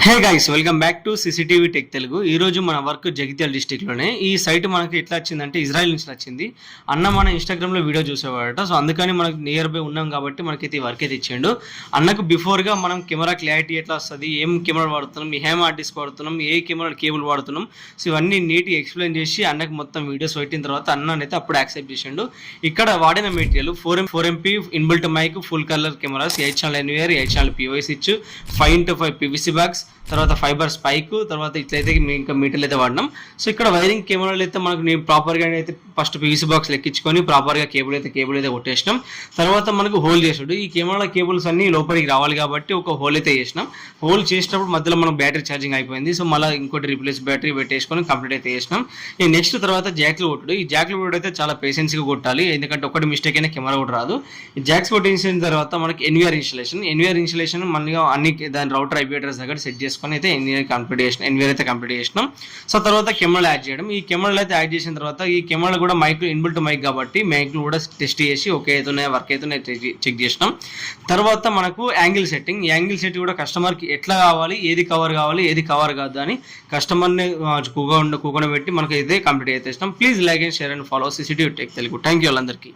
Hey guys, welcome back to CCTV tech Telugu. ఈ రోజు మన వర్క్ జగిత్యాల డిస్టిక్ లోనే. ఈ సైట్ మనకి ఎట్లా వచ్చిందంటే ఇజ్రాయెల్ నుంచి వచ్చింది. అన్న మన ఇన్స్టాగ్రామ్ లో వీడియో చూసేవాడట. సో అందుకని మనకు నియర్ బై ఉన్నాం కాబట్టి మనకైతే ఈ వర్క్ అయితే ఇచ్చిండు. అన్నకు బిఫోర్ గా మనం కెమెరా క్లారిటీ ఎట్లా వస్తుంది, ఏం కెమెరా వాడుతున్నాం, ఏం ఆర్టిస్ట్ వాడుతున్నాం, ఏ కెమెరా కేబుల్ వాడుతున్నాం, సో ఇవన్నీ నీట్గా ఎక్స్ప్లెయిన్ చేసి అన్నకు మొత్తం వీడియోస్ పెట్టిన తర్వాత అన్ననైతే అప్పుడు యాక్సెప్ట్ చేసిండు. ఇక్కడ వాడిన material 4MP inbuilt mic, full colour cameras, 8 channel NVR, 8 channel POI switch, 5x5 PVC box, తర్వాత ఫైబర్ స్పైక్, తర్వాత ఇట్లయితే ఇంకా మీటర్లు అయితే వాడినాం. సో ఇక్కడ వైరింగ్ కెమెరాలు అయితే మనకు నేను ప్రాపర్గా అయితే ఫస్ట్ PVC బాక్స్ లెక్కించుకొని ప్రాపర్గా కేబుల్ అయితే కొట్టేసినాం. తర్వాత మనకు హోల్ చేసాడు. ఈ కెమెరా కేబుల్స్ అన్ని లోపలికి రావాలి కాబట్టి ఒక హోల్ అయితే చేసినాం. హోల్ చేసినప్పుడు మధ్యలో మనం బ్యాటరీ ఛార్జింగ్ అయిపోయింది. సో మళ్ళీ ఇంకోటి రీప్లేస్ బ్యాటరీ పెట్టేసుకొని కంప్లీట్ అయితే చేసినాం. ఈ నెక్స్ట్ తర్వాత జాక్లు కొట్టుడు. ఈ జాక్లు కొట్టుడు అయితే చాలా పేషెన్స్గా కొట్టాలి, ఎందుకంటే ఒకటి మిస్టేక్ అయినా కెమెరా కూడా రాదు. ఈ జాక్స్ కొట్టించిన తర్వాత మనకి ఎన్విఆర్ ఇన్స్టలేషన్ మనగా అన్ని దాని రౌటర్ IP అడ్రస్ దగ్గర సెట్ చేసుకొని అయితే ఎన్విఆర్ అయితే కంప్లీట్ చేసినాం. సో తర్వాత కెమెరాలు యాడ్ చేయడం. ఈ కెమెరాలు అయితే యాడ్ చేసిన తర్వాత ఈ కెమెరాలు కూడా మైక్ ఇన్బిల్ట్ మైక్ కాబట్టి మైక్లు కూడా టెస్ట్ చేసి ఓకే అవుతున్నాయి, వర్క్ అవుతున్నాయి చెక్ చేసినాం. తర్వాత మనకు యాంగిల్ సెట్టింగ్. ఈ యాంగిల్ సెట్ కూడా కస్టమర్కి ఎట్లా కావాలి, ఏది కవర్ కావాలి, ఏది కవర్ కాదు అని కస్టమర్ని కూకొని పెట్టి మనకు అయితే కంప్లీట్ అయితే ఇస్తాం. Please like and share and follow CCTV tech Telugu. Thank you వాళ్ళందరికీ.